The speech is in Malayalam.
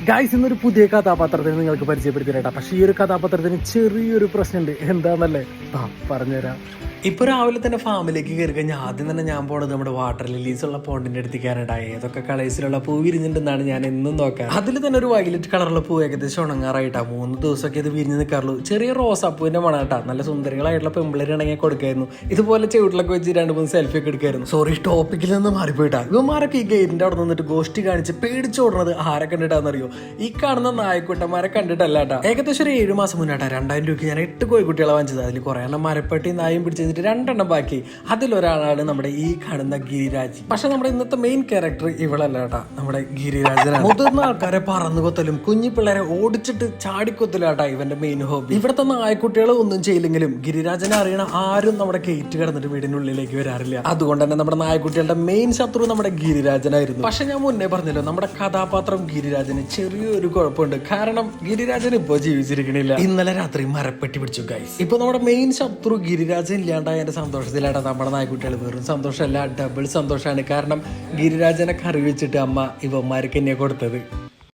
ഗൈസ് ഇന്നൊരു പുതിയ കഥാപാത്രത്തിന് നിങ്ങൾക്ക് പരിചയപ്പെടുത്തിയിട്ടാ. പക്ഷേ ഈ ഒരു കഥാപാത്രത്തിന് ചെറിയൊരു പ്രശ്നമുണ്ട്. എന്താന്നല്ലേ പറഞ്ഞുതരാം. ഇപ്പൊ രാവിലെ തന്നെ ഫാമിലേക്ക് കയറി കഴിഞ്ഞാൽ ആദ്യം തന്നെ ഞാൻ പോണത് നമ്മുടെ വാട്ടർ ലില്ലീസ് ഉള്ള പോണ്ടിന്റെ അടുത്ത് കയറാനായി. ഏതൊക്കെ കളേഴ്സിലുള്ള പൂ വിരിഞ്ഞിട്ടുണ്ടെന്നാണ് ഞാൻ എന്നും നോക്കാം. അതിൽ തന്നെ ഒരു വയലറ്റ് കളറുള്ള പൂ ഏകദേശം ഉണങ്ങാറായിട്ടാ. 3 ദിവസമൊക്കെ ഇത് വിരിഞ്ഞ് നിൽക്കാറുള്ളൂ. ചെറിയ റോസാപ്പൂവിന്റെ മണാട്ടാ. നല്ല സുന്ദരികളായിട്ടുള്ള പെമ്പിളര് ഇണങ്ങി കൊടുക്കായിരുന്നു. ഇതുപോലെ ചുവട്ടിലൊക്കെ വെച്ച് 2-3 സെൽഫി ഒക്കെ എടുക്കായിരുന്നു. സോറി, ടോപ്പിക്കിൽ നിന്ന് മാറിപ്പോയിട്ടാ. ഇവന്മാരൊക്കെ ഈ ഗേറ്റിന്റെ അവിടെ നിന്നിട്ട് ഗോഷ്ടി കാണിച്ച് പേടിച്ചോടുന്നത് ആരെ കണ്ടിട്ടാണെന്നറിയോ? ഈ കാണുന്ന നായക്കുട്ടന്മാരെ കണ്ടിട്ടല്ലാട്ടാ. ഏകദേശം ഒരു 7 മാസം മുന്നാട്ടാ 2000 രൂപയ്ക്ക് ഞാൻ 8 കോഴിക്കുട്ടികളെ വാങ്ങിച്ചത്. അതിൽ കുറെ എണ്ണം മരപ്പെട്ടി നായും പിടിച്ച് 2 ബാക്കി. അതിലൊരാളാണ് നമ്മുടെ ഈ കാണുന്ന ഗിരിരാജ്. പക്ഷെ നമ്മുടെ ഇന്നത്തെ മെയിൻ ക്യാരക്ടർ ഇവളല്ല കേട്ടാ, നമ്മുടെ ഗിരിരാജനാണ്. മുതിർന്ന ആൾക്കാരെ പറന്നു കൊത്തലും കുഞ്ഞി പിള്ളേരെ ഓടിച്ചിട്ട് ചാടിക്കൊത്തലാട്ടാ ഇവന്റെ മെയിൻ ഹോബി. ഇവിടുത്തെ നായക്കുട്ടികൾ ഒന്നും ചെയ്യില്ലെങ്കിലും ഗിരിരാജനെ അറിയണ ആരും നമ്മുടെ ഗേറ്റ് കടന്നിട്ട് വീടിനുള്ളിലേക്ക് വരാറില്ല. അതുകൊണ്ട് തന്നെ നമ്മുടെ നായക്കുട്ടികളുടെ മെയിൻ ശത്രു നമ്മുടെ ഗിരിരാജനായിരുന്നു. പക്ഷെ ഞാൻ മുന്നേ പറഞ്ഞല്ലോ, നമ്മുടെ കഥാപാത്രം ഗിരിരാജന് ചെറിയൊരു കുഴപ്പമുണ്ട്. കാരണം ഗിരിരാജൻ ഇപ്പോ ജീവിച്ചിരിക്കണില്ല. ഇന്നലെ രാത്രി മരപ്പെട്ടി പിടിച്ചു ഗൈസ്. ഇപ്പൊ നമ്മുടെ മെയിൻ ശത്രു ഗിരിരാജൻ ഇല്ലാണ്ടായ സന്തോഷത്തിലാട്ടാ നമ്മുടെ നായ്ക്കുട്ടികൾ. വെറും സന്തോഷമല്ല, ഡബിൾ സന്തോഷമാണ്. കാരണം ഗിരിരാജനെ കറി വെച്ചിട്ട് അമ്മ ഇവന്മാർക്ക് എന്നെ കൊടുത്തത്.